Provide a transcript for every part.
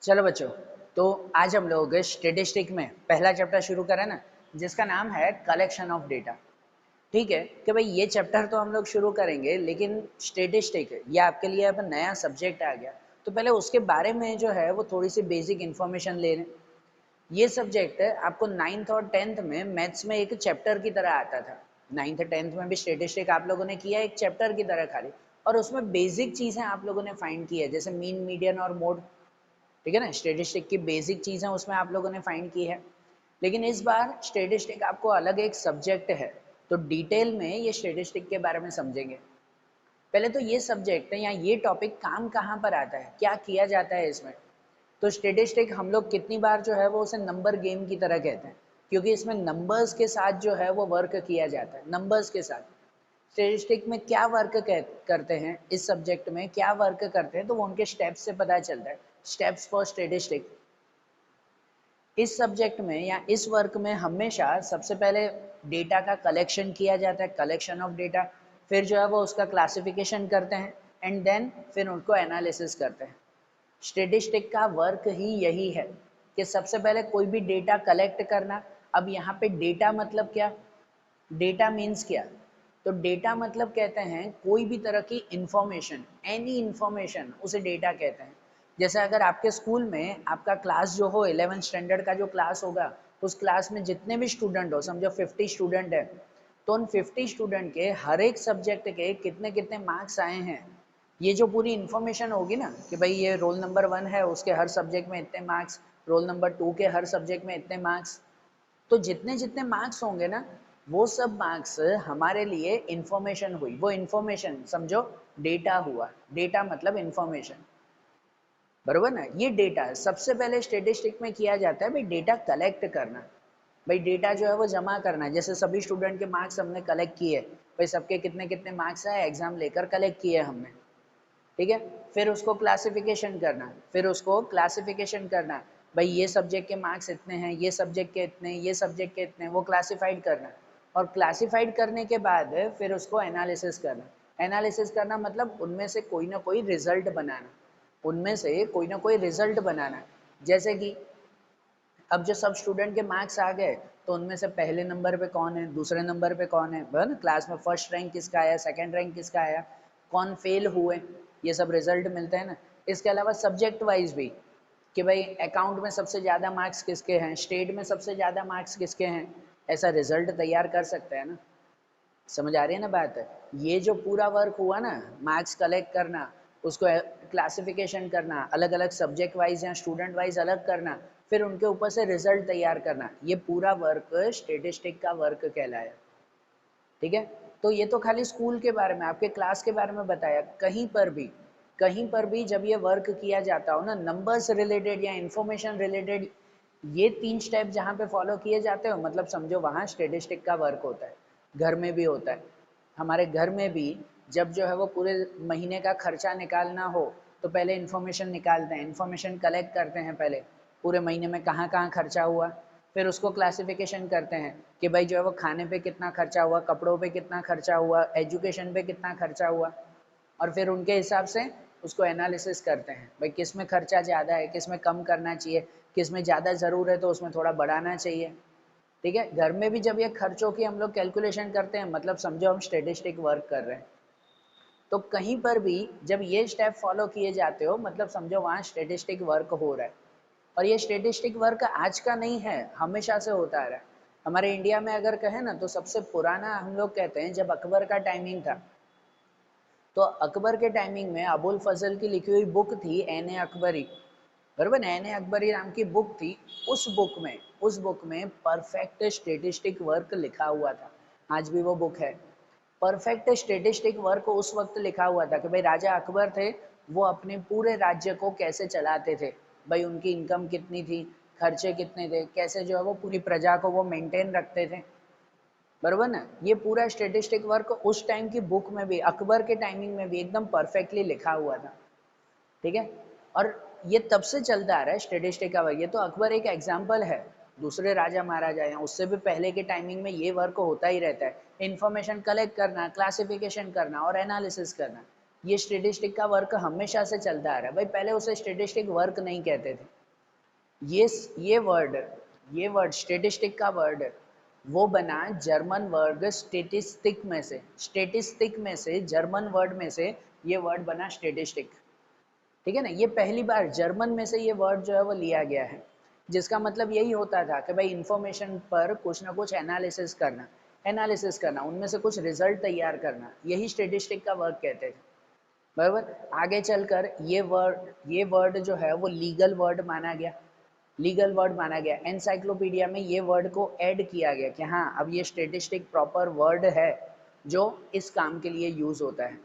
चलो बच्चों, तो आज हम लोग स्टेटिस्टिक में पहला चैप्टर शुरू करें ना, जिसका नाम है कलेक्शन ऑफ डेटा। ठीक है कि भाई ये चैप्टर तो हम लोग शुरू करेंगे, लेकिन स्टेटिस्टिक ये आपके लिए अब नया सब्जेक्ट आ गया, तो पहले उसके बारे में जो है वो थोड़ी सी बेसिक इन्फॉर्मेशन ले लें। ये सब्जेक्ट आपको नाइन्थ और टेंथ में मैथ्स में एक चैप्टर की तरह आता था। नाइन्थ टेंथ में भी स्टेटिस्टिक आप लोगों ने किया एक चैप्टर की तरह खाली, और उसमें बेसिक चीज़ें आप लोगों ने फाइंड की है, जैसे मीन, मीडियन और मोड। ठीक है ना, स्टेटिस्टिक की बेसिक चीज़ें उसमें आप लोगों ने फाइंड की है। लेकिन इस बार स्टेटिस्टिक आपको अलग एक सब्जेक्ट है, तो डिटेल में ये स्टेटिस्टिक के बारे में समझेंगे। पहले तो ये सब्जेक्ट या ये टॉपिक काम कहाँ पर आता है, क्या किया जाता है इसमें। तो स्टेटिस्टिक हम लोग कितनी बार जो है वो उसे नंबर गेम की तरह कहते हैं, क्योंकि इसमें नंबर्स के साथ जो है वो वर्क किया जाता है, नंबर्स के साथ। स्टेटिस्टिक में क्या वर्क करते हैं, इस सब्जेक्ट में क्या वर्क करते हैं, तो वो उनके स्टेप्स से पता चलता है। Steps for statistic. इस सब्जेक्ट में या इस वर्क में हमेशा सबसे पहले डेटा का कलेक्शन किया जाता है, कलेक्शन ऑफ डेटा। फिर जो है वो उसका क्लासिफिकेशन करते हैं, एंड देन फिर उनको एनालिसिस करते हैं। स्टेटिस्टिक का वर्क ही यही है कि सबसे पहले कोई भी डेटा कलेक्ट करना। अब यहाँ पे डेटा मतलब क्या, डेटा मीन्स क्या, तो डेटा मतलब कहते हैं कोई भी तरह की इंफॉर्मेशन, एनी इंफॉर्मेशन उसे डेटा कहते हैं। जैसे अगर आपके स्कूल में आपका क्लास जो हो, 11th स्टैंडर्ड का जो क्लास होगा, उस क्लास में जितने भी स्टूडेंट हो, समझो 50 स्टूडेंट है, तो उन 50 स्टूडेंट के हर एक सब्जेक्ट के कितने कितने मार्क्स आए हैं, ये जो पूरी इन्फॉर्मेशन होगी ना, कि भाई ये रोल नंबर 1 है, उसके हर सब्जेक्ट में इतने मार्क्स, रोल नंबर 2 के हर सब्जेक्ट में इतने मार्क्स, तो जितने जितने मार्क्स होंगे ना, वो सब मार्क्स हमारे लिए इंफॉर्मेशन हुई। वो इंफॉर्मेशन समझो डेटा हुआ। डेटा मतलब इंफॉर्मेशन, बरोबर ना। ये डेटा सबसे पहले स्टेटिस्टिक में किया जाता है, भाई डेटा कलेक्ट करना, भाई डेटा जो है वो जमा करना। जैसे सभी स्टूडेंट के मार्क्स हमने कलेक्ट किए, भाई सबके कितने कितने मार्क्स आए, एग्जाम लेकर कलेक्ट किए हमने। ठीक है, फिर उसको क्लासिफिकेशन करना, फिर उसको क्लासिफिकेशन करना, भाई ये सब्जेक्ट के मार्क्स इतने हैं, ये सब्जेक्ट के इतने, ये सब्जेक्ट के इतने, वो क्लासिफाइड करना। और क्लासिफाइड करने के बाद फिर उसको एनालिसिस करना। एनालिसिस करना मतलब उनमें से कोई ना कोई रिजल्ट बनाना, उनमें से कोई ना कोई रिजल्ट बनाना। जैसे कि अब जो सब स्टूडेंट के मार्क्स आ गए, तो उनमें से पहले नंबर पे कौन है, दूसरे नंबर पे कौन है, ना क्लास में फर्स्ट रैंक किसका आया, सेकंड रैंक किसका आया, कौन फेल हुए, ये सब रिजल्ट मिलते हैं ना। इसके अलावा सब्जेक्ट वाइज भी, कि भाई अकाउंट में सबसे ज़्यादा मार्क्स किसके हैं, स्टेट में सबसे ज़्यादा मार्क्स किसके हैं, ऐसा रिजल्ट तैयार कर सकते हैं ना। समझ आ रही है ना बात। ये जो पूरा वर्क हुआ ना, मार्क्स कलेक्ट करना, उसको क्लासिफिकेशन करना, अलग अलग सब्जेक्ट वाइज या स्टूडेंट वाइज अलग करना, फिर उनके ऊपर से रिजल्ट तैयार करना, ये पूरा वर्क स्टेटिस्टिक का वर्क कहलाया। ठीक है, तो ये तो खाली स्कूल के बारे में, आपके क्लास के बारे में बताया। कहीं पर भी जब ये वर्क किया जाता हो ना, नंबर्स रिलेटेड या इंफॉर्मेशन रिलेटेड, ये 3 स्टेप जहाँ पे फॉलो किए जाते हो, मतलब समझो वहाँ स्टेटिस्टिक का वर्क होता है। घर में भी होता है, हमारे घर में भी जब जो है वो पूरे महीने का खर्चा निकालना हो, तो पहले इन्फॉर्मेशन निकालते हैं, इन्फॉर्मेशन कलेक्ट करते हैं पहले, पूरे महीने में कहाँ कहाँ खर्चा हुआ। फिर उसको क्लासिफिकेशन करते हैं कि भाई जो है वो खाने पे कितना खर्चा हुआ, कपड़ों पे कितना खर्चा हुआ, एजुकेशन पे कितना खर्चा हुआ, और फिर उनके हिसाब से उसको एनालिसिस करते हैं, भाई किस में खर्चा ज़्यादा है, किस में कम करना चाहिए, किस में ज़्यादा ज़रूर है तो उसमें थोड़ा बढ़ाना चाहिए। ठीक है, घर में भी जब ये खर्चों की हम लोग कैलकुलेशन करते हैं, मतलब समझो हम स्टेटिस्टिक वर्क कर रहे हैं, तो कहीं पर भी जब ये स्टेप फॉलो किए जाते हो, मतलब समझो वहाँ स्टेटिस्टिक वर्क हो रहा है। और ये स्टेटिस्टिक वर्क आज का नहीं है, हमेशा से होता आ रहा है। हमारे इंडिया में अगर कहें ना, तो सबसे पुराना हम लोग कहते हैं जब अकबर का टाइमिंग था, तो अकबर के टाइमिंग में अबुल फजल की लिखी हुई बुक थी एन ए अकबरी, बराबर, एन ए अकबरी नाम की बुक थी। उस बुक में परफेक्ट स्टेटिस्टिक वर्क लिखा हुआ था, आज भी वो बुक है। परफेक्ट स्टेटिस्टिक वर्क उस वक्त लिखा हुआ था कि भाई राजा अकबर थे, वो अपने पूरे राज्य को कैसे चलाते थे, भाई उनकी इनकम कितनी थी, खर्चे कितने थे, कैसे जो है वो पूरी प्रजा को वो मेंटेन रखते थे, बरोबर ना। ये पूरा स्टेटिस्टिक वर्क उस टाइम की बुक में भी, अकबर के टाइमिंग में भी एकदम परफेक्टली लिखा हुआ था। ठीक है, और ये तब से चलता आ रहा है स्टेटिस्टिक का वर्क। ये तो अकबर एक एग्जाम्पल है, दूसरे राजा महाराजा या उससे भी पहले के टाइमिंग में ये वर्क होता ही रहता है। इन्फॉर्मेशन कलेक्ट करना, क्लासिफिकेशन करना और एनालिसिस करना, ये स्टेटिस्टिक का वर्क हमेशा से चलता आ रहा है। भाई पहले उसे स्टेटिस्टिक वर्क नहीं कहते थे, ये ये वर्ड ये वर्ड स्टेटिस्टिक का वर्ड वो बना जर्मन वर्ड स्टेटिस्टिक में से, स्टेटिस्टिक में से, जर्मन वर्ड में से ये वर्ड बना स्टेटिस्टिक। ठीक है ना, ये पहली बार जर्मन में से ये वर्ड जो है वो लिया गया है, जिसका मतलब यही होता था कि भाई इंफॉर्मेशन पर कुछ ना कुछ एनालिसिस करना, उनमें से कुछ रिजल्ट तैयार करना, यही स्टेटिस्टिक का वर्क कहते थे। बराबर, आगे चलकर ये वर्ड जो है वो लीगल वर्ड माना गया। एनसाइक्लोपीडिया में ये वर्ड को ऐड किया गया कि हाँ अब ये स्टेटिस्टिक प्रॉपर वर्ड है जो इस काम के लिए यूज होता है।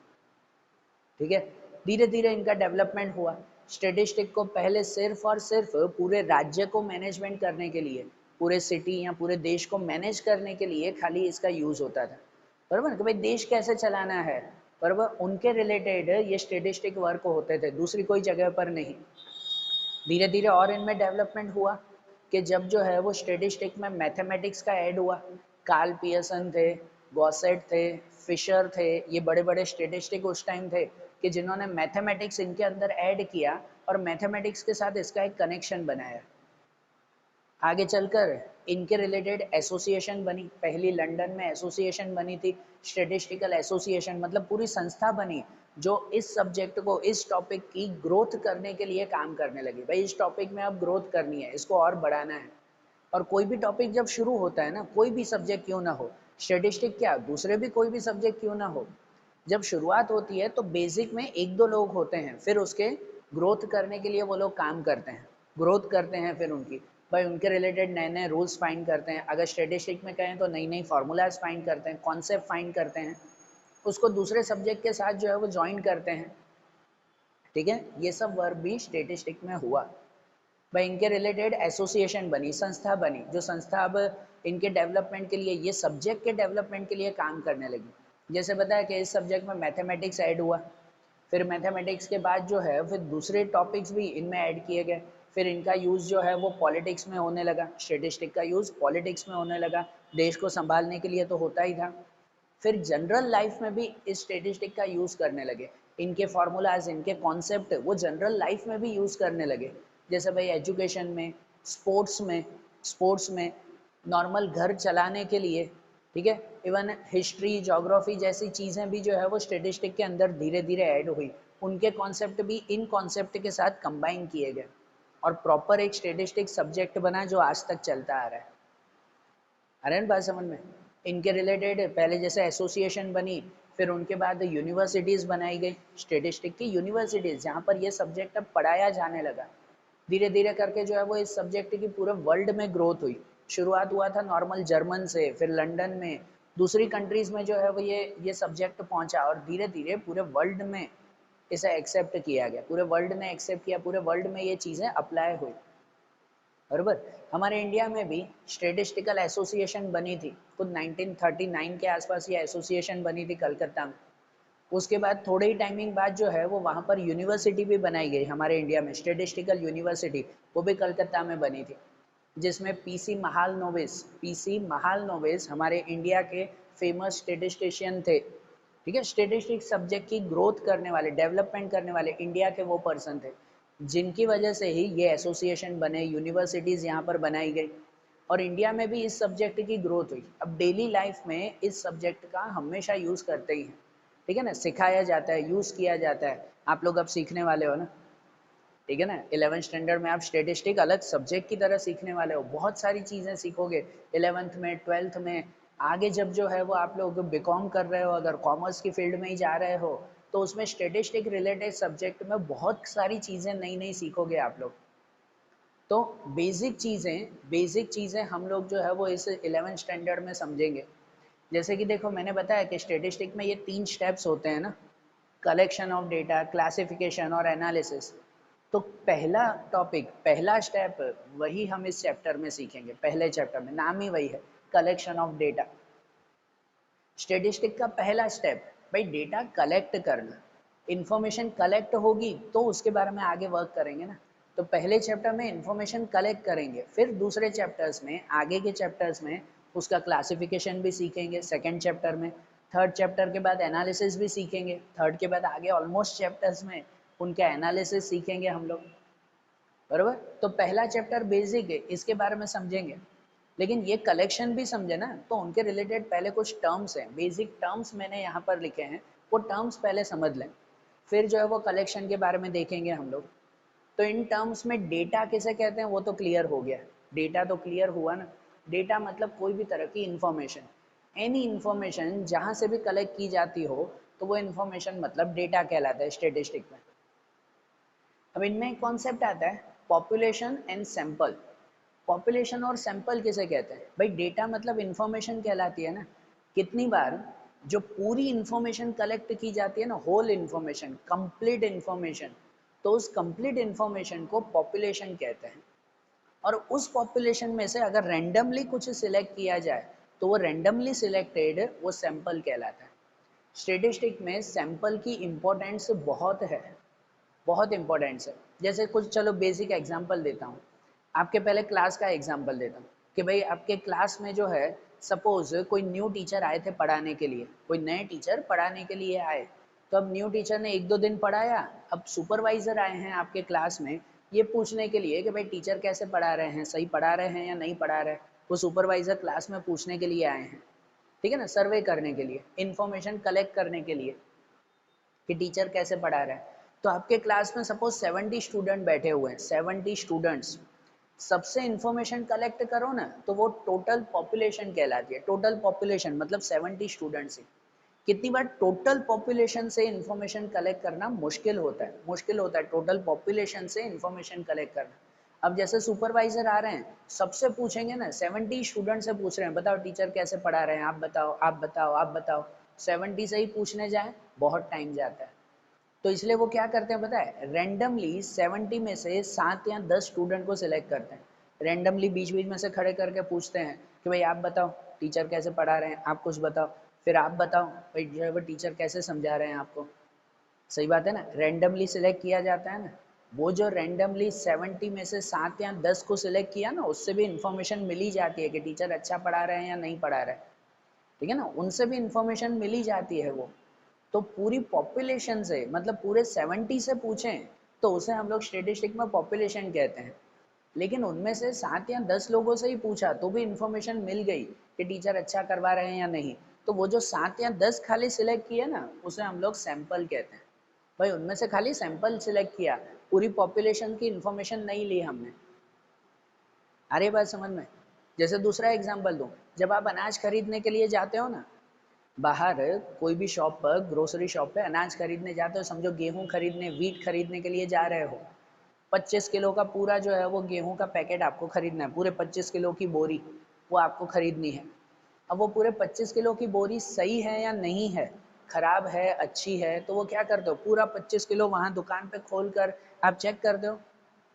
ठीक है, धीरे धीरे इनका डेवलपमेंट हुआ। स्टेटिस्टिक को पहले सिर्फ और सिर्फ पूरे राज्य को मैनेजमेंट करने के लिए, पूरे सिटी या पूरे देश को मैनेज करने के लिए खाली इसका यूज होता था। बराबर, कि भाई देश कैसे चलाना है, बराबर, उनके रिलेटेड ये स्टेटिस्टिक वर्क होते थे, दूसरी कोई जगह पर नहीं। धीरे धीरे और इनमें डेवलपमेंट हुआ कि जब जो है वो स्टेटिस्टिक में मैथमेटिक्स का ऐड हुआ। कार्ल पियर्सन थे, गॉसेट थे, फिशर थे, ये बड़े बड़े स्टेटिस्टिक उस टाइम थे कि जिन्होंने मैथमेटिक्स इनके अंदर ऐड किया और मैथमेटिक्स के साथ इसका एक कनेक्शन बनाया। आगे चलकर इनके रिलेटेड एसोसिएशन बनी, पहली लंदन में एसोसिएशन बनी थी, स्टेटिस्टिकल एसोसिएशन, मतलब पूरी संस्था बनी जो इस सब्जेक्ट को, इस टॉपिक की ग्रोथ करने के लिए काम करने लगी। भाई इस टॉपिक में अब ग्रोथ करनी है, इसको और बढ़ाना है। और कोई भी टॉपिक जब शुरू होता है ना, कोई भी सब्जेक्ट क्यों ना हो, स्टेटिस्टिक क्या दूसरे भी कोई भी सब्जेक्ट क्यों ना हो, जब शुरुआत होती है तो बेसिक में एक दो लोग होते हैं, फिर उसके ग्रोथ करने के लिए वो लोग काम करते हैं, ग्रोथ करते हैं, फिर उनकी भाई उनके रिलेटेड नए नए रूल्स फाइंड करते हैं। अगर स्टेटिस्टिक में कहें तो नई नई फार्मूलाज फाइंड करते हैं, कॉन्सेप्ट फाइंड करते हैं, उसको दूसरे सब्जेक्ट के साथ जो है वो ज्वाइन करते हैं। ठीक है, ये सब वर्क भी स्टेटिस्टिक में हुआ। भाई इनके रिलेटेड एसोसिएशन बनी, संस्था बनी, जो संस्था अब इनके डेवलपमेंट के लिए, ये सब्जेक्ट के डेवलपमेंट के लिए काम करने लगी। जैसे बताया कि इस सब्जेक्ट में मैथमेटिक्स ऐड हुआ, फिर मैथमेटिक्स के बाद जो है फिर दूसरे टॉपिक्स भी इनमें ऐड किए गए। फिर इनका यूज़ जो है वो पॉलिटिक्स में होने लगा, स्टेटिस्टिक का यूज़ पॉलिटिक्स में होने लगा, देश को संभालने के लिए तो होता ही था। फिर जनरल लाइफ में भी इस स्टेटिस्टिक का यूज़ करने लगे, इनके फार्मूलाज, इनके कॉन्सेप्ट वो जनरल लाइफ में भी यूज़ करने लगे। जैसे भाई एजुकेशन में, स्पोर्ट्स में नॉर्मल घर चलाने के लिए। ठीक है, इवन हिस्ट्री, ज्योग्राफी जैसी चीज़ें भी जो है वो स्टेटिस्टिक के अंदर धीरे धीरे ऐड हुई, उनके कॉन्सेप्ट भी इन कॉन्सेप्ट के साथ कंबाइन किए गए और प्रॉपर एक स्टेटिस्टिक सब्जेक्ट बना जो आज तक चलता आ रहा है। आ रहा है ना बात समझ में? इनके रिलेटेड पहले जैसे एसोसिएशन बनी, फिर उनके बाद यूनिवर्सिटीज़ बनाई गई, स्टेटिस्टिक की यूनिवर्सिटीज़, जहाँ पर ये सब्जेक्ट अब पढ़ाया जाने लगा। धीरे धीरे करके जो है वो इस सब्जेक्ट की पूरे वर्ल्ड में ग्रोथ हुई। शुरुआत हुआ था नॉर्मल जर्मन से, फिर लंदन में, दूसरी कंट्रीज़ में जो है वो ये सब्जेक्ट पहुंचा और धीरे धीरे पूरे वर्ल्ड में इसे एक्सेप्ट किया गया, पूरे वर्ल्ड ने एक्सेप्ट किया, पूरे वर्ल्ड में ये चीज़ें अप्लाई हुई। बराबर, हमारे इंडिया में भी स्टेटिस्टिकल एसोसिएशन बनी थी, खुद 1939 के आसपास ये एसोसिएशन बनी थी कलकत्ता में। उसके बाद थोड़े ही टाइमिंग बाद जो है वो वहाँ पर यूनिवर्सिटी भी बनाई गई हमारे इंडिया में, स्टेटिस्टिकल यूनिवर्सिटी, वो भी कलकत्ता में बनी थी, जिसमें पीसी महालनोबिस हमारे इंडिया के फेमस स्टेटिस्टिशियन थे। ठीक है, स्टेटिस्टिक्स सब्जेक्ट की ग्रोथ करने वाले, डेवलपमेंट करने वाले इंडिया के वो पर्सन थे, जिनकी वजह से ही ये एसोसिएशन बने, यूनिवर्सिटीज़ यहाँ पर बनाई गई और इंडिया में भी इस सब्जेक्ट की ग्रोथ हुई। अब डेली लाइफ में इस सब्जेक्ट का हमेशा यूज़ करते ही हैं। ठीक है ना, सिखाया जाता है, यूज़ किया जाता है। आप लोग अब सीखने वाले हो ना, ठीक है ना, 11th स्टैंडर्ड में आप स्टेटिस्टिक अलग सब्जेक्ट की तरह सीखने वाले हो, बहुत सारी चीज़ें सीखोगे 11th में, 12th में। आगे जब जो है वो आप लोग बीकॉम कर रहे हो, अगर कॉमर्स की फील्ड में ही जा रहे हो, तो उसमें स्टेटिस्टिक रिलेटेड सब्जेक्ट में बहुत सारी चीज़ें नई नई सीखोगे आप लोग। तो बेसिक चीज़ें हम लोग जो है वो इस 11th स्टैंडर्ड में समझेंगे। जैसे कि देखो मैंने बताया कि स्टेटिस्टिक में ये 3 स्टेप्स होते हैं ना, कलेक्शन ऑफ डेटा, क्लासिफिकेशन और एनालिसिस। तो पहला टॉपिक, पहला स्टेप वही हम इस चैप्टर में सीखेंगे, पहले चैप्टर में नाम ही वही है, कलेक्शन ऑफ डेटा। स्टेटिस्टिक का पहला स्टेप भाई डेटा कलेक्ट करना, इंफॉर्मेशन कलेक्ट होगी तो उसके बारे में आगे वर्क करेंगे ना। तो पहले चैप्टर में इंफॉर्मेशन कलेक्ट करेंगे, फिर दूसरे चैप्टर्स में, आगे के चैप्टर्स में उसका क्लासिफिकेशन भी सीखेंगे सेकंड चैप्टर में। थर्ड चैप्टर के बाद एनालिसिस भी सीखेंगे, थर्ड के बाद आगे ऑलमोस्ट चैप्टर्स में उनका एनालिसिस सीखेंगे हम लोग। बराबर। तो पहला चैप्टर बेसिक है, इसके बारे में समझेंगे, लेकिन ये कलेक्शन भी समझे ना, तो उनके रिलेटेड पहले कुछ टर्म्स हैं, बेसिक टर्म्स मैंने यहाँ पर लिखे हैं, वो टर्म्स पहले समझ लें, फिर जो है वो कलेक्शन के बारे में देखेंगे हम लोग। तो इन टर्म्स में डेटा किसे कहते हैं वो तो क्लियर हो गया, डेटा तो क्लियर हुआ ना। डेटा मतलब कोई भी तरह की इंफॉर्मेशन, एनी इंफॉर्मेशन जहाँ से भी कलेक्ट की जाती हो, तो वो इंफॉर्मेशन मतलब डेटा कहलाता है स्टेटिस्टिक में। अब इनमें एक कॉन्सेप्ट आता है पॉपुलेशन एंड सैंपल। पॉपुलेशन और सैंपल किसे कहते हैं भाई? डेटा मतलब इंफॉर्मेशन कहलाती है ना। कितनी बार जो पूरी इंफॉर्मेशन कलेक्ट की जाती है ना, होल इंफॉर्मेशन, कंप्लीट इंफॉर्मेशन, तो उस कंप्लीट इंफॉर्मेशन को पॉपुलेशन कहते हैं। और उस पॉपुलेशन में से अगर रैंडमली कुछ सिलेक्ट किया जाए, तो वो रैंडमली सिलेक्टेड वो सैंपल कहलाता है। स्टेटिस्टिक में सैंपल की इम्पोर्टेंस बहुत है, बहुत इंपॉर्टेंट है। जैसे कुछ चलो बेसिक एग्जांपल देता हूँ, आपके पहले क्लास का एग्जांपल देता हूँ कि भाई आपके क्लास में जो है, सपोज कोई न्यू टीचर आए थे पढ़ाने के लिए, कोई नए टीचर पढ़ाने के लिए आए, तो अब न्यू टीचर ने 1-2 दिन पढ़ाया, अब सुपरवाइजर आए हैं आपके क्लास में ये पूछने के लिए कि भाई टीचर कैसे पढ़ा रहे हैं, सही पढ़ा रहे हैं या नहीं पढ़ा रहे। वो सुपरवाइजर क्लास में पूछने के लिए आए हैं, ठीक है ना, सर्वे करने के लिए, इंफॉर्मेशन कलेक्ट करने के लिए कि टीचर कैसे पढ़ा रहा है। तो आपके क्लास में सपोज 70 स्टूडेंट बैठे हुए हैं, 70 स्टूडेंट्स, सबसे इंफॉर्मेशन कलेक्ट करो ना, तो वो टोटल पॉपुलेशन कहलाती है। टोटल पॉपुलेशन मतलब 70 स्टूडेंट्स से। कितनी बार टोटल पॉपुलेशन से इंफॉर्मेशन कलेक्ट करना मुश्किल होता है, मुश्किल होता है टोटल पॉपुलेशन से इंफॉर्मेशन कलेक्ट करना। अब जैसे सुपरवाइजर आ रहे हैं, सबसे पूछेंगे ना, 70 स्टूडेंट से पूछ रहे हैं बताओ टीचर कैसे पढ़ा रहे हैं, आप बताओ आप बताओ आप बताओ। 70 से ही पूछने जाए बहुत टाइम जाता है। तो इसलिए वो क्या करते हैं पता है, रैंडमली 70 में से 7 या 10 स्टूडेंट को सिलेक्ट करते हैं, रैंडमली बीच बीच में से खड़े करके पूछते हैं कि भाई आप बताओ टीचर कैसे पढ़ा रहे हैं, आप कुछ बताओ, फिर आप बताओ भाई जो है वो टीचर कैसे समझा रहे हैं आपको। सही बात है ना, रैंडमली सिलेक्ट किया जाता है ना। वो जो रैंडमली 70 में से 7 या 10 को सिलेक्ट किया ना, उससे भी इंफॉर्मेशन मिली जाती है कि टीचर अच्छा पढ़ा रहे हैं या नहीं पढ़ा रहे, ठीक है ना, उनसे भी इंफॉर्मेशन मिली जाती है वो। तो पूरी पॉपुलेशन से मतलब पूरे 70 से पूछें, तो उसे हम लोग स्टेटिस्टिक में पॉपुलेशन कहते हैं। लेकिन उनमें से 7 या 10 लोगों से ही पूछा तो भी इंफॉर्मेशन मिल गई कि टीचर अच्छा करवा रहे हैं या नहीं, तो वो जो 7 या 10 खाली सिलेक्ट किए ना, उसे हम लोग सैंपल कहते हैं। भाई उनमें से खाली सैंपल सिलेक्ट किया, पूरी पॉपुलेशन की इंफॉर्मेशन नहीं ली हमने। अरे बात समझ में। जैसे दूसरा एग्जांपल दूं, जब आप अनाज खरीदने के लिए जाते हो ना, बाहर कोई भी शॉप पर, ग्रोसरी शॉप पे अनाज खरीदने जाते हो, समझो गेहूं खरीदने, वीट खरीदने के लिए जा रहे हो, 25 किलो का पूरा जो है वो गेहूं का पैकेट आपको खरीदना है, पूरे 25 किलो की बोरी वो आपको खरीदनी है। अब वो पूरे 25 किलो की बोरी सही है या नहीं है, खराब है अच्छी है, तो वो क्या करते हो, पूरा 25 किलो वहाँ दुकान पे खोल कर आप चेक करते हो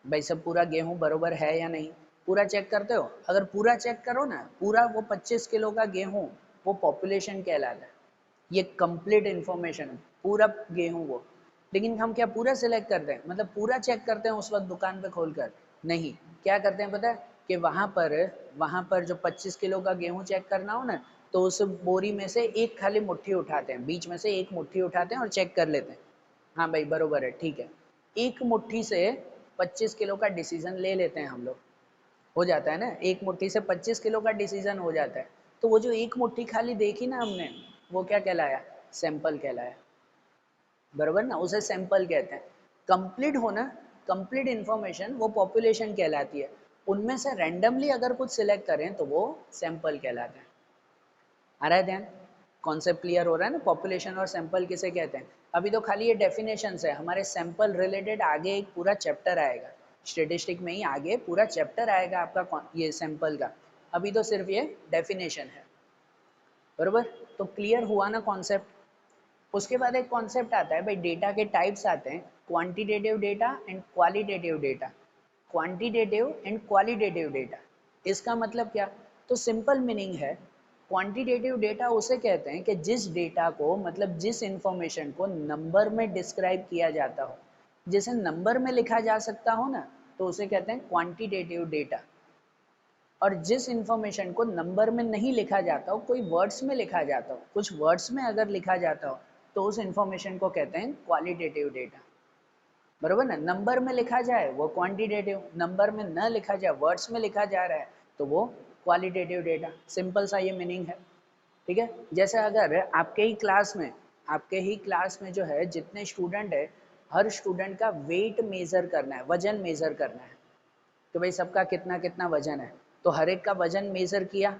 भाई सब पूरा गेहूं बरोबर है या नहीं, पूरा चेक करते हो। अगर पूरा चेक करो ना, पूरा वो 25 किलो का गेहूं, वो पॉपुलेशन कहलाता है, ये कंप्लीट इंफॉर्मेशन है, पूरा गेहूं वो। लेकिन हम क्या पूरा सिलेक्ट करते हैं, मतलब पूरा चेक करते हैं उस वक्त दुकान पे खोलकर? नहीं, क्या करते हैं पता है कि वहां पर जो 25 किलो का गेहूं चेक करना हो ना, तो उस बोरी में से एक खाली मुट्ठी उठाते हैं, बीच में से एक मुट्ठी उठाते हैं और चेक कर लेते हैं, हाँ भाई बरोबर है, ठीक है। एक मुट्ठी से 25 किलो का डिसीजन ले लेते हैं हम लोग, हो जाता है ना, एक मुट्ठी से 25 किलो का डिसीजन हो जाता है। तो वो जो एक मुट्ठी खाली देखी ना हमने, वो क्या कहलाया, सैंपल कहलाया, बरोबर ना, उसे सैंपल कहते हैं। कंप्लीट होना, कंप्लीट इंफॉर्मेशन वो पॉपुलेशन कहलाती है। उनमें से रैंडमली अगर कुछ सिलेक्ट करें तो वो सैंपल कहलाता है। आ रहा है ध्यान, कॉन्सेप्ट क्लियर हो रहा है ना, पॉपुलेशन और सैंपल किसे कहते हैं। अभी तो खाली ये डेफिनेशंस है, हमारे सैंपल रिलेटेड आगे एक पूरा चैप्टर आएगा, स्टेटिस्टिक में ही आगे पूरा चैप्टर आएगा आपका ये सैंपल का। अभी तो सिर्फ ये डेफिनेशन है, बरोबर। तो क्लियर हुआ ना कॉन्सेप्ट। उसके बाद एक कॉन्सेप्ट आता है भाई, डेटा के टाइप्स आते हैं, quantitative data and qualitative data. Quantitative and qualitative data, इसका मतलब क्या, तो सिंपल मीनिंग है, क्वांटिटेटिव डेटा उसे कहते हैं कि जिस डेटा को, मतलब जिस इंफॉर्मेशन को नंबर में डिस्क्राइब किया जाता हो, जिसे नंबर में लिखा जा सकता हो ना, तो उसे कहते हैं क्वांटिटेटिव डेटा। और जिस इंफॉर्मेशन को नंबर में नहीं लिखा जाता हो, कोई वर्ड्स में लिखा जाता हो, कुछ वर्ड्स में अगर लिखा जाता हो, तो उस इंफॉर्मेशन को कहते हैं क्वालिटेटिव डेटा, बरोबर ना, नंबर में लिखा जाए वो क्वांटिटेटिव, नंबर में न लिखा जाए, वर्ड्स में लिखा जा रहा है तो वो क्वालिटेटिव डेटा। सिंपल सा ये मीनिंग है, ठीक है। जैसे अगर आपके ही क्लास में जो है जितने स्टूडेंट है, हर स्टूडेंट का वेट मेजर करना है, वजन मेजर करना है, तो भाई सबका कितना कितना वजन है, तो हर एक का वजन मेजर किया,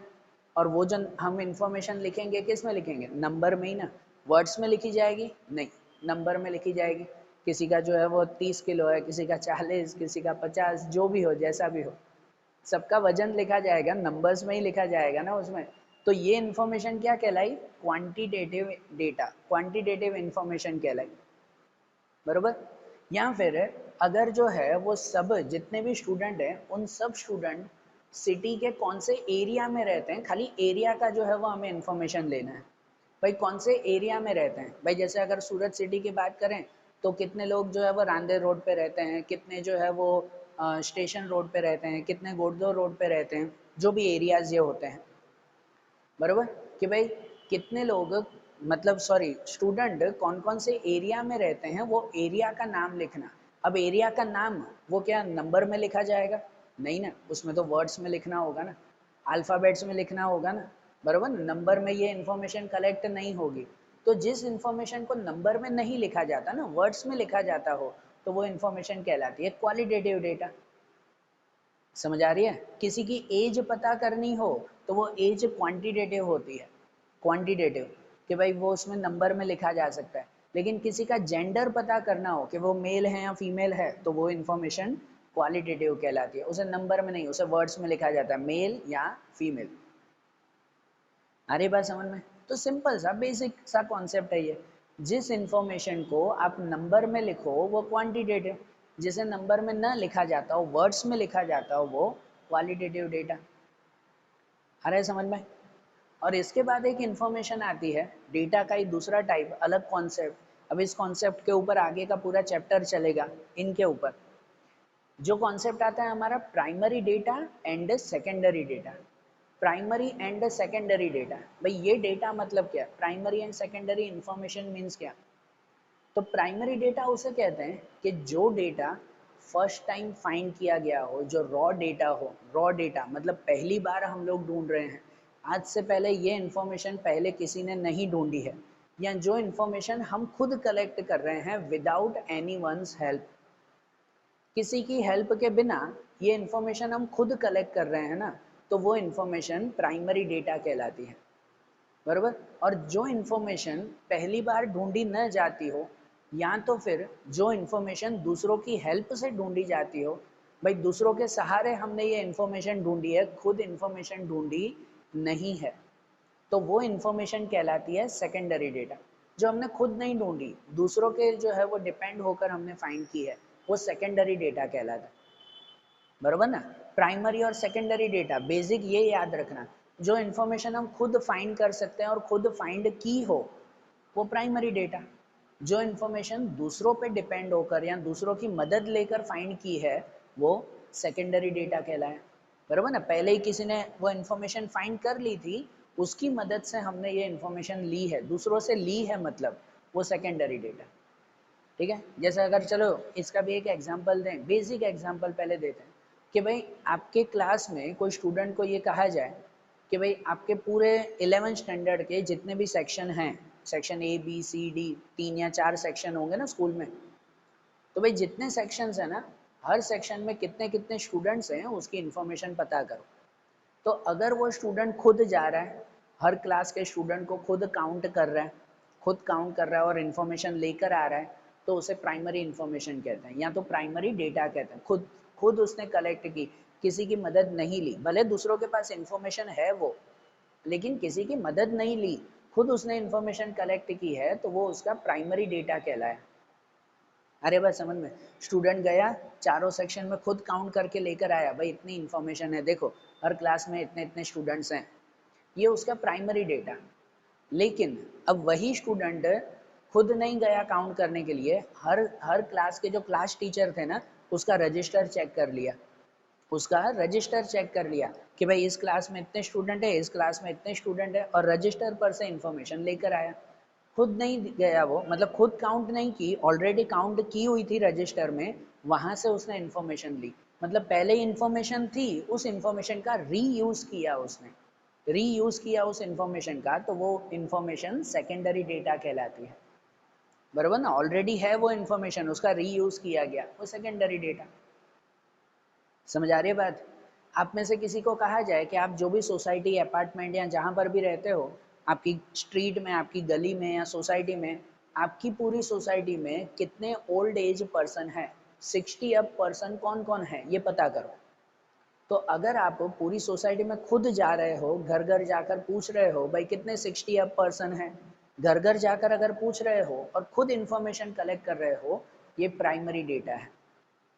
और वो जो हम इंफॉर्मेशन लिखेंगे किस में लिखेंगे, नंबर में ही ना। वर्ड्स में लिखी जाएगी नहीं, नंबर में लिखी जाएगी। किसी का जो है वो 30 किलो है, किसी का 40, किसी का 50, जो भी हो, जैसा भी हो, सबका वजन लिखा जाएगा, नंबर्स में ही लिखा जाएगा ना उसमें। तो ये इन्फॉर्मेशन क्या कहलाई, क्वांटिटेटिव डेटा, क्वांटिटेटिव इन्फॉर्मेशन कहलाई, बरोबर। या फिर अगर जो है वो सब जितने भी स्टूडेंट हैं, उन सब स्टूडेंट सिटी के कौन से एरिया में रहते हैं, खाली एरिया का जो है वो हमें इन्फॉर्मेशन लेना है। भाई कौन से एरिया में रहते हैं, भाई जैसे अगर सूरत सिटी की बात करें तो कितने लोग जो है वो रांदेर रोड पे रहते हैं, कितने जो है वो स्टेशन रोड पे रहते हैं, कितने गोड़दो रोड पे रहते हैं, जो भी एरियाज ये होते हैं, बरोबर। कि भाई कितने लोग, मतलब सॉरी, स्टूडेंट कौन कौन से एरिया में रहते हैं, वो एरिया का नाम लिखना। अब एरिया का नाम वो क्या नंबर में लिखा जाएगा, नहीं ना, उसमें तो वर्ड्स में लिखना होगा ना, अल्फ़ाबेट्स में लिखना होगा ना, बरोबर। नंबर में ये इन्फॉर्मेशन कलेक्ट नहीं होगी। तो जिस इन्फॉर्मेशन को नंबर में नहीं लिखा जाता ना, वर्ड्स में लिखा जाता हो, तो वो इन्फॉर्मेशन कहलाती है क्वालिटेटिव डेटा। समझ आ रही है। किसी की एज पता करनी हो तो वो एज क्वांटिटेटिव होती है, क्वांटिटेटिव, कि भाई वो उसमें नंबर में लिखा जा सकता है। लेकिन किसी का जेंडर पता करना हो कि वो मेल है या फीमेल है, तो वो इन्फॉर्मेशन क्वालिटेटिव कहलाती है, उसे नंबर में नहीं, उसे वर्ड्स में लिखा जाता है, मेल या फीमेल। आ रही बात समझ में। तो सिंपल सा बेसिक सा कॉन्सेप्ट है ये। जिस इंफॉर्मेशन को आप नंबर में लिखो वो क्वांटिटेटिव, जिसे नंबर में न लिखा जाता हो, वर्ड्स में लिखा जाता हो, वो क्वालिटेटिव डेटा। आ रहा है समझ में। और इसके बाद एक इंफॉर्मेशन आती है डेटा का ही दूसरा टाइप, अलग कॉन्सेप्ट। अब इस कॉन्सेप्ट के ऊपर आगे का पूरा चैप्टर चलेगा इनके ऊपर। जो कॉन्सेप्ट आता है हमारा primary data and secondary data. Primary and secondary data, भाई ये डेटा मतलब क्या, primary and secondary information means क्या। तो प्राइमरी डेटा उसे कहते हैं कि जो डेटा फर्स्ट टाइम फाइंड किया गया हो, जो रॉ डेटा हो, रॉ डेटा मतलब पहली बार हम लोग ढूंढ रहे हैं, आज से पहले ये इन्फॉर्मेशन पहले किसी ने नहीं ढूंढी है, या जो इन्फॉर्मेशन हम खुद कलेक्ट कर रहे हैं विदाउट एनी वंस हेल्प, किसी की हेल्प के बिना ये इन्फॉर्मेशन हम खुद कलेक्ट कर रहे हैं ना, तो वो इन्फॉर्मेशन प्राइमरी डेटा कहलाती है, बरोबर। और जो इन्फॉर्मेशन पहली बार ढूंढी न जाती हो, या तो फिर जो इन्फॉर्मेशन दूसरों की हेल्प से ढूंढी जाती हो, भाई दूसरों के सहारे हमने ये इन्फॉर्मेशन ढूंढी है, खुद इन्फॉर्मेशन ढूंढी नहीं है, तो वो इन्फॉर्मेशन कहलाती है सेकेंडरी डेटा। जो हमने खुद नहीं ढूंढी, दूसरों के जो है वो डिपेंड होकर हमने फाइंड की है, वो सेकेंडरी डेटा कहलाता है, बरोबर ना। प्राइमरी और सेकेंडरी डेटा, बेसिक ये याद रखना, जो इन्फॉर्मेशन हम खुद फाइंड कर सकते हैं और खुद फाइंड की हो, वो प्राइमरी डेटा। जो इन्फॉर्मेशन दूसरों पे डिपेंड होकर या दूसरों की मदद लेकर फाइंड की है, वो सेकेंडरी डेटा कहलाए, बरोबर ना। पहले ही किसी ने वो इन्फॉर्मेशन फाइंड कर ली थी, उसकी मदद से हमने ये इन्फॉर्मेशन ली है, दूसरों से ली है, मतलब वो सेकेंडरी डेटा, ठीक है। जैसे अगर चलो इसका भी एक एग्जांपल दें, बेसिक एग्जांपल पहले देते हैं कि भाई आपके क्लास में कोई स्टूडेंट को ये कहा जाए कि भाई आपके पूरे 11th स्टैंडर्ड के जितने भी सेक्शन हैं, section A B C D, 3 या 4 सेक्शन होंगे ना स्कूल में, तो भाई जितने सेक्शंस हैं ना, हर सेक्शन में कितने कितने स्टूडेंट्स हैं उसकी इन्फॉर्मेशन पता करो। तो अगर वो स्टूडेंट खुद जा रहा है, हर क्लास के स्टूडेंट को खुद काउंट कर रहा है, खुद काउंट कर रहा है और इन्फॉर्मेशन लेकर आ रहा है, तो उसे प्राइमरी इन्फॉर्मेशन कहते हैं, या तो प्राइमरी डेटा कहते हैं। खुद खुद उसने कलेक्ट की, किसी की मदद नहीं ली, भले दूसरों के पास इन्फॉर्मेशन है वो, लेकिन किसी की मदद नहीं ली, खुद उसने इन्फॉर्मेशन कलेक्ट की है, तो वो उसका प्राइमरी डेटा कहलाया। अरे बस समझ में। स्टूडेंट गया, चारों सेक्शन में खुद काउंट करके लेकर आया, भाई इतनी इन्फॉर्मेशन है, देखो हर क्लास में इतने इतने स्टूडेंट्स हैं, ये उसका प्राइमरी डेटा। लेकिन अब वही स्टूडेंट खुद नहीं गया काउंट करने के लिए, हर हर क्लास के जो क्लास टीचर थे ना, उसका रजिस्टर चेक कर लिया, उसका रजिस्टर चेक कर लिया कि भाई इस क्लास में इतने स्टूडेंट है, इस क्लास में इतने स्टूडेंट है, और रजिस्टर पर से इंफॉर्मेशन लेकर आया। खुद नहीं गया वो, मतलब खुद काउंट नहीं की, ऑलरेडी काउंट की हुई थी रजिस्टर में, वहां से उसने इन्फॉर्मेशन ली, मतलब पहले इन्फॉर्मेशन थी, उस इन्फॉर्मेशन का रीयूज किया उसने, रीयूज किया उस इन्फॉर्मेशन का, तो वो इन्फॉर्मेशन सेकेंडरी डेटा कहलाती है, बराबर ना। ऑलरेडी है वो इन्फॉर्मेशन, उसका रीयूज किया गया, वो सेकेंडरी डेटा। समझ आ रही है बात? आप में से किसी को कहा जाए कि आप जो भी सोसाइटी, अपार्टमेंट या जहाँ पर भी रहते हो, आपकी स्ट्रीट में, आपकी गली में या सोसाइटी में, आपकी पूरी सोसाइटी में कितने ओल्ड एज पर्सन है, 60 अप पर्सन कौन कौन है, ये पता करो। तो अगर आप पूरी सोसाइटी में खुद जा रहे हो, घर घर जाकर पूछ रहे हो भाई कितने 60 अप पर्सन हैं, घर घर जाकर अगर पूछ रहे हो और खुद इंफॉर्मेशन कलेक्ट कर रहे हो, ये प्राइमरी डेटा है।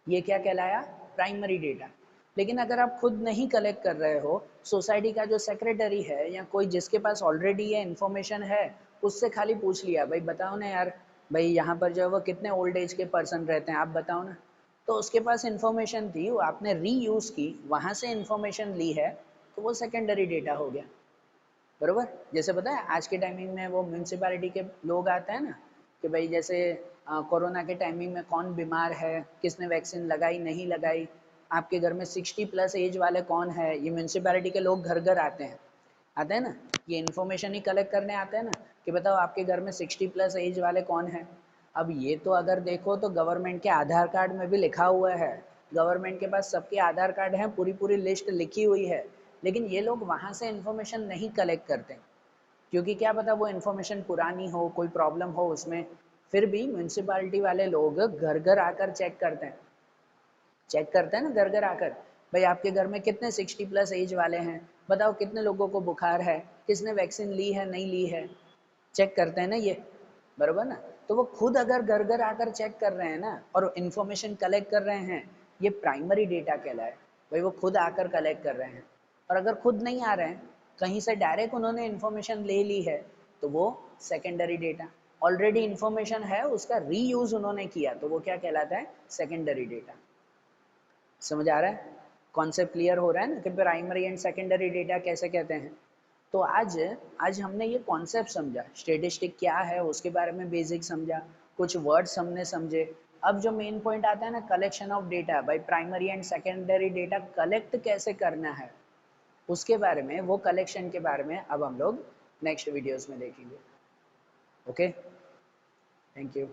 ये क्या कहलाया? Primary data. लेकिन अगर आप खुद नहीं कलेक्ट कर रहे हो, सोसाइटी का जो सेक्रेटरी है या कोई जिसके पास ऑलरेडी ये इन्फॉर्मेशन है, उससे खाली पूछ लिया भाई बताओ ना यार, भाई यहाँ पर जो है वो कितने ओल्ड एज के पर्सन रहते हैं, आप बताओ ना, तो उसके पास इन्फॉर्मेशन थी, वो आपने रीयूज़ की, वहाँ से इन्फॉर्मेशन ली है, तो वो सेकेंडरी डेटा हो गया, बरोबर। जैसे पता है आज के टाइमिंग में वो म्यूनसिपैलिटी के लोग आते हैं ना, कि भाई जैसे कोरोना के टाइमिंग में कौन बीमार है, किसने वैक्सीन लगाई नहीं लगाई, आपके घर में 60 प्लस एज वाले कौन है, ये म्यूनसिपैलिटी के लोग घर घर आते हैं ना, ये इन्फॉर्मेशन ही कलेक्ट करने आते हैं ना, कि बताओ आपके घर में 60 प्लस एज वाले कौन है। अब ये तो अगर देखो तो गवर्नमेंट के आधार कार्ड में भी लिखा हुआ है, गवर्नमेंट के पास सबके आधार कार्ड हैं, पूरी पूरी लिस्ट लिखी हुई है, लेकिन ये लोग वहाँ से इन्फॉर्मेशन नहीं कलेक्ट करते, क्योंकि क्या पता वो इन्फॉर्मेशन पुरानी हो, कोई प्रॉब्लम हो उसमें। फिर भी म्यूनसिपालिटी वाले लोग घर घर आकर चेक करते हैं, चेक करते हैं ना घर घर आकर, भाई आपके घर में कितने 60 प्लस एज वाले हैं, बताओ कितने लोगों को बुखार है, किसने वैक्सीन ली है नहीं ली है, चेक करते हैं ना ये, बरोबर ना। तो वो खुद अगर घर घर आकर चेक कर रहे हैं ना और इन्फॉर्मेशन कलेक्ट कर रहे हैं, ये प्राइमरी डेटा कहलाए, भाई वो खुद आकर कलेक्ट कर रहे हैं। और अगर खुद नहीं आ रहे हैं, कहीं से डायरेक्ट उन्होंने इन्फॉर्मेशन ले ली है, तो वो सेकेंडरी डेटा। ऑलरेडी इन्फॉर्मेशन है, उसका रीयूज उन्होंने किया, तो वो क्या कहलाता है? Secondary data. समझ आ रहा है? कॉन्सेप्ट क्लियर हो रहा है ना कि प्राइमरी एंड सेकेंडरी डेटा कैसे कहते हैं। तो आज आज हमने ये कॉन्सेप्ट समझा, स्टेटिस्टिक क्या है उसके बारे में बेसिक समझा, कुछ वर्ड्स हमने समझे। अब जो मेन पॉइंट आता है ना, कलेक्शन ऑफ डेटा, भाई primary and secondary data collect कैसे करना है, उसके बारे में, वो कलेक्शन के बारे में अब हम लोग नेक्स्ट वीडियोस में देखेंगे। Okay, thank you.